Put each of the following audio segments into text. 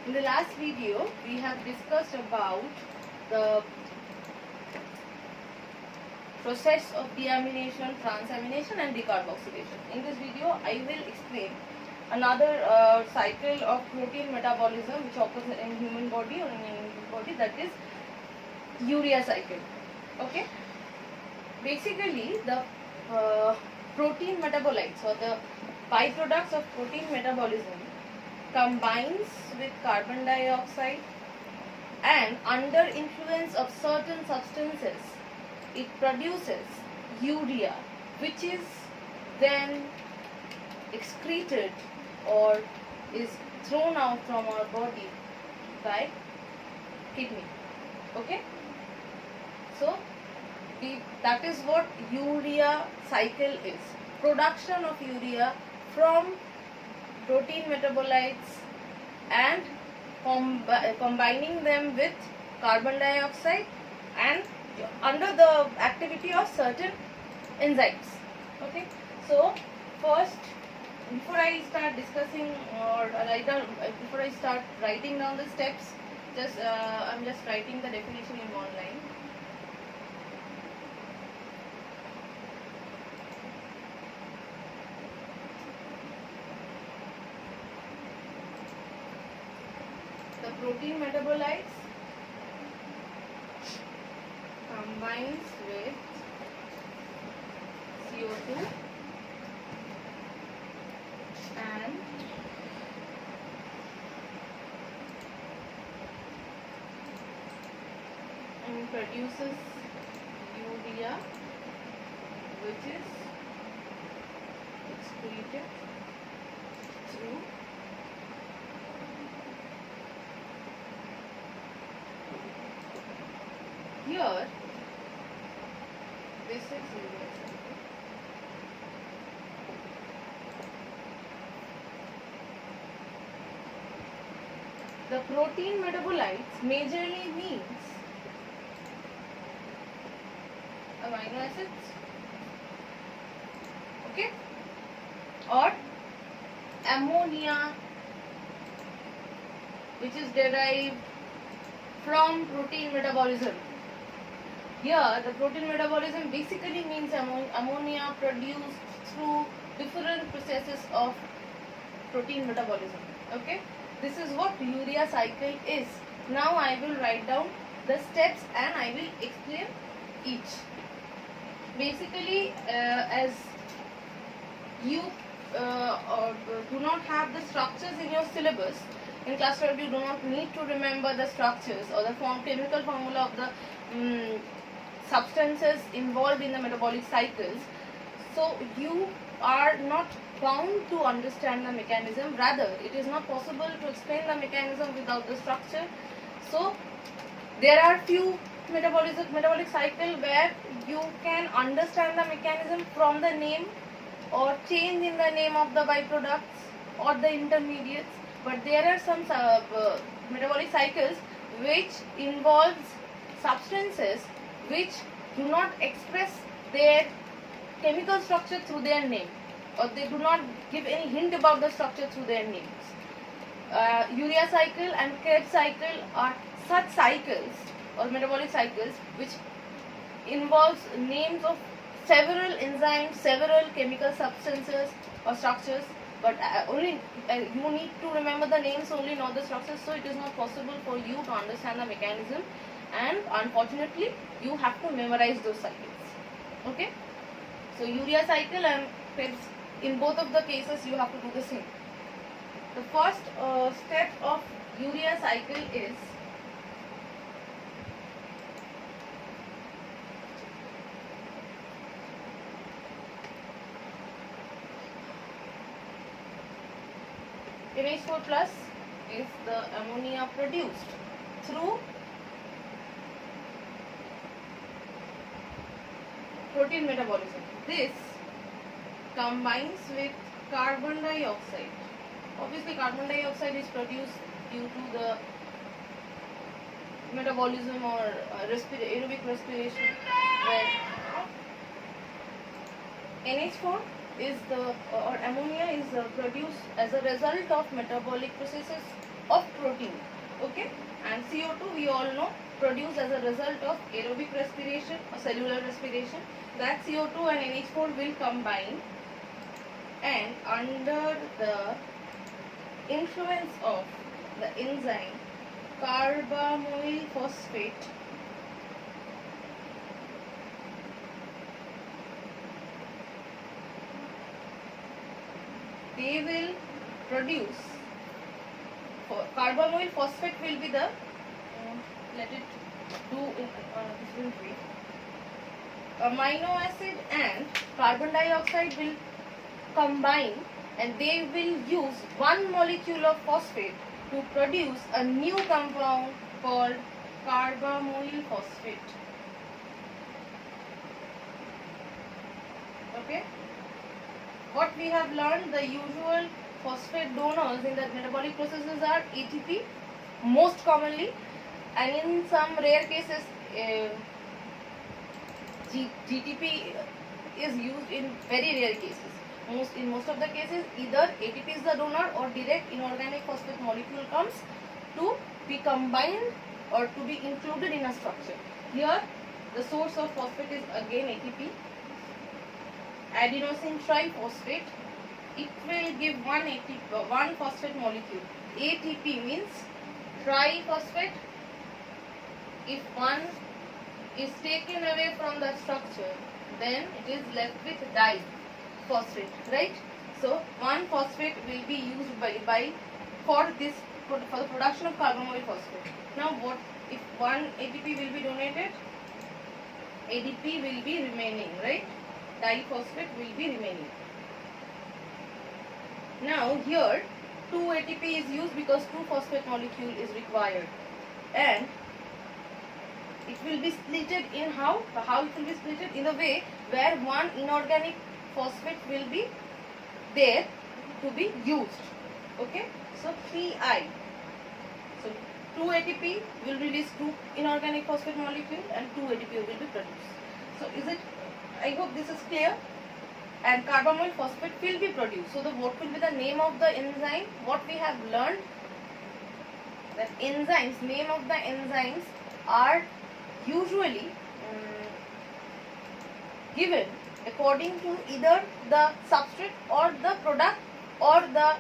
In the last video, we have discussed about the process of deamination, transamination and decarboxylation. In this video, I will explain another cycle of protein metabolism which occurs in human body or in animal body, that is urea cycle. Okay. Basically, the protein metabolites or the byproducts of protein metabolism combines with carbon dioxide, and under influence of certain substances it produces urea, which is then excreted or is thrown out from our body by kidney. Okay, so that is what urea cycle is. Production of urea from protein metabolites and combining them with carbon dioxide and under the activity of certain enzymes. Okay, so first, before I start discussing or before I start writing down the steps, I'm just writing the definition in one line. The protein metabolites combines with CO2 and produces urea, which is excreted through here. This is urea cycle. The protein metabolites majorly means amino acids, okay, or ammonia, which is derived from protein metabolism. Here, the protein metabolism basically means ammonia produced through different processes of protein metabolism. Okay, this is what urea cycle is. Now I will write down the steps and I will explain each. Basically, as you do not have the structures in your syllabus, in class 12 you do not need to remember the structures or the chemical formula of the substances involved in the metabolic cycles. So you are not bound to understand the mechanism. Rather, it is not possible to explain the mechanism without the structure. So there are few metabolic cycle where you can understand the mechanism from the name or change in the name of the byproducts or the intermediates. But there are some metabolic cycles which involves substances which do not express their chemical structure through their name, or they do not give any hint about the structure through their names. Urea cycle and Krebs cycle are such cycles or metabolic cycles which involves names of several enzymes, several chemical substances or structures, but only you need to remember the names only, not the structures. So it is not possible for you to understand the mechanism, and unfortunately you have to memorize those cycles. Okay, so urea cycle and Krebs, in both of the cases you have to do the same. The first step of urea cycle is NH4 plus is the ammonia produced through protein metabolism. This combines with carbon dioxide. Obviously, carbon dioxide is produced due to the metabolism or aerobic respiration, where NH4 is the or ammonia is produced as a result of metabolic processes of protein. Okay, and CO2 we all know produced as a result of aerobic respiration or cellular respiration. That CO2 and NH4 will combine, and under the influence of the enzyme carbamoyl phosphate, they will produce, carbamoyl phosphate will be the, let it do in a different way. Amino acid and carbon dioxide will combine, and they will use one molecule of phosphate to produce a new compound called carbamoyl phosphate. Okay, what we have learned, the usual phosphate donors in the metabolic processes are ATP most commonly, and in some rare cases GTP is used in very rare cases. In most of the cases, either ATP is the donor or direct inorganic phosphate molecule comes to be combined or to be included in a structure. Here, the source of phosphate is again ATP, adenosine triphosphate. It will give one phosphate molecule. ATP means triphosphate. If one is taken away from the structure, then it is left with diphosphate, right? So one phosphate will be used for the production of carbamoyl phosphate. Now what if one ATP will be donated? ADP will be remaining, right? Diphosphate will be remaining. Now here 2 ATP is used because 2 phosphate molecule is required, and it will be splitted in how it will be splitted in a way where one inorganic phosphate will be there to be used. Okay, so 3I. So 2 ATP will release 2 inorganic phosphate molecule and 2 ATP will be produced. So is it? I hope this is clear. And carbamoyl phosphate will be produced. So what will be the name of the enzyme? What we have learned, that enzymes, name of the enzymes are usually given according to either the substrate or the product or the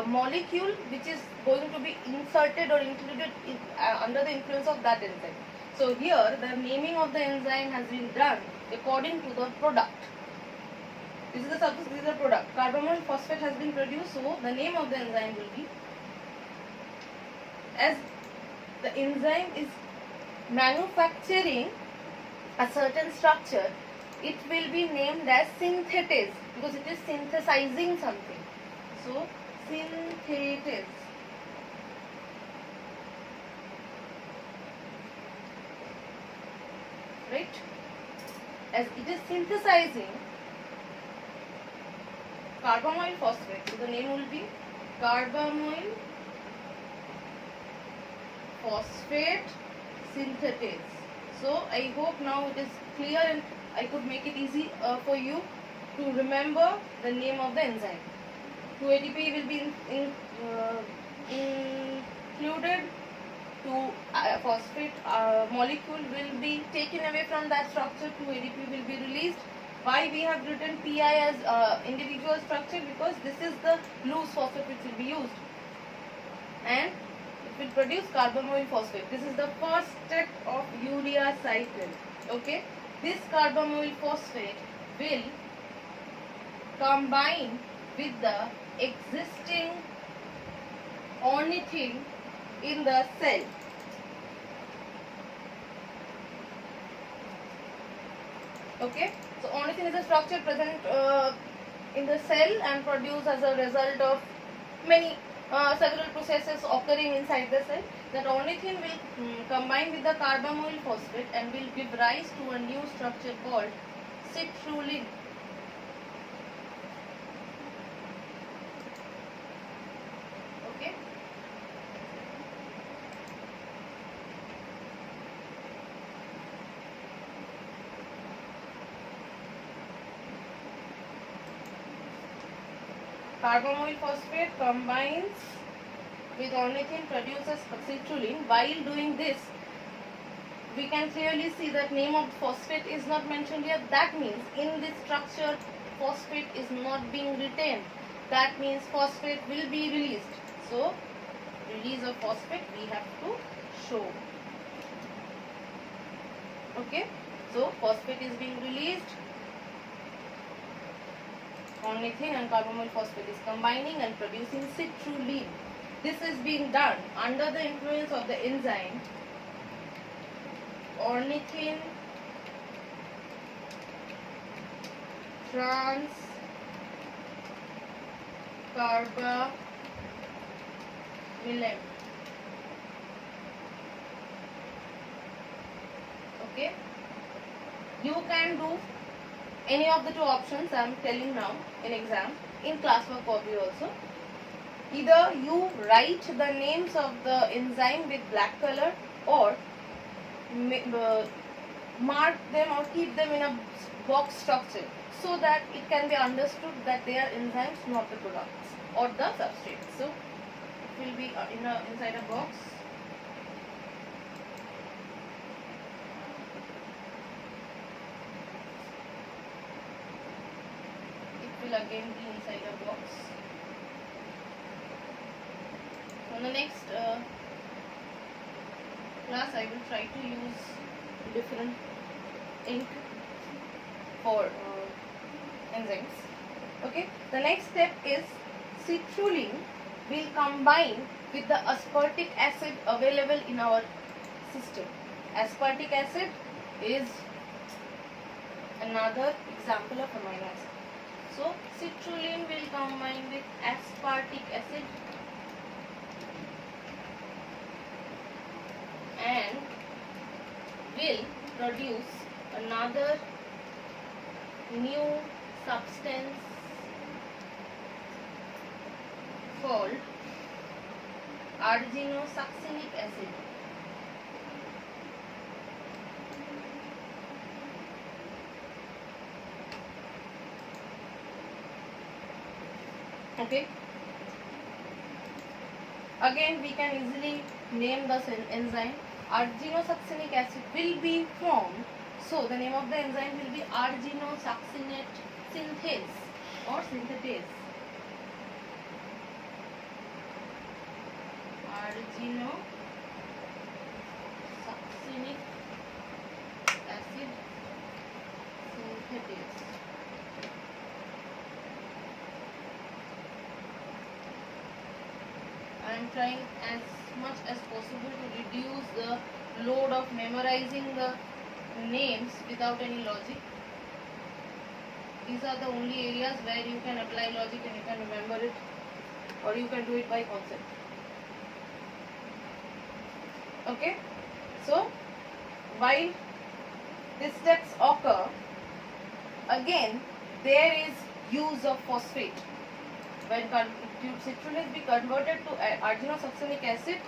molecule which is going to be inserted or included under the influence of that enzyme. So here the naming of the enzyme has been done according to the product. This is the substance, this is the product. Carbamoyl phosphate has been produced, so the name of the enzyme will be, as the enzyme is manufacturing a certain structure, it will be named as synthetase because it is synthesizing something. So synthetase. Right? As it is synthesizing carbamoyl phosphate, so the name will be carbamoyl phosphate synthetase. So I hope now it is clear and I could make it easy for you to remember the name of the enzyme. 2 ATP will be included, 2 phosphate molecule will be taken away from that structure, 2 ADP will be released. Why we have written PI as individual structure? Because this is the loose phosphate which will be used, and it will produce carbamoyl phosphate. This is the first step of urea cycle. Okay, this carbamoyl phosphate will combine with the existing ornithine in the cell. Okay, so ornithine is a structure present in the cell and produced as a result of many several processes occurring inside the cell. That ornithine will combine with the carbamoyl phosphate and will give rise to a new structure called citrulline. Okay. Carbamoyl phosphate combines with ornithine produces citrulline. While doing this, we can clearly see that name of phosphate is not mentioned here. That means in this structure phosphate is not being retained. That means phosphate will be released. So release of phosphate we have to show. Okay, so phosphate is being released. Ornithine and carbamyl phosphate is combining and producing citrulline. This is being done under the influence of the enzyme ornithine transcarbamylate. Okay, you can do any of the two options I am telling now in exam, in classwork copy also. Either you write the names of the enzyme with black color, or mark them or keep them in a box structure, so that it can be understood that they are enzymes, not the products or the substrates. So it will be inside a box. It will again be inside a box. On the next class, I will try to use different ink for enzymes. Okay, the next step is citrulline will combine with the aspartic acid available in our system. Aspartic acid is another example of amino acid. So citrulline will combine with aspartic acid and will produce another new substance called arginosuccinic acid. Okay, again we can easily name the enzyme. Arginosuccinic acid will be formed, so the name of the enzyme will be arginosuccinate synthase or synthetase. Arginosuccinic acid synthetase. I am trying as much as possible to reduce the load of memorizing the names without any logic. These are the only areas where you can apply logic and you can remember it, or you can do it by concept. Okay, so while these steps occur, again there is use of phosphate. When citrulline be converted to arginosuccinic acid,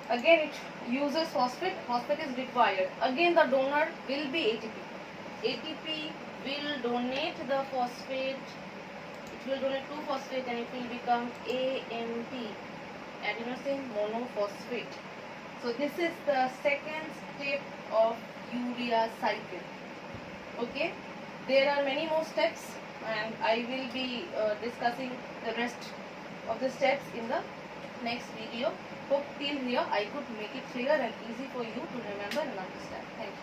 again it uses phosphate. Phosphate is required. Again the donor will be ATP. ATP will donate the phosphate. It will donate 2 phosphate and it will become AMP, adenosine monophosphate. So this is the second step of urea cycle. Okay, there are many more steps and I will be discussing the rest of the steps in the next video. Hope till here I could make it clear and easy for you to remember and understand. Thank you.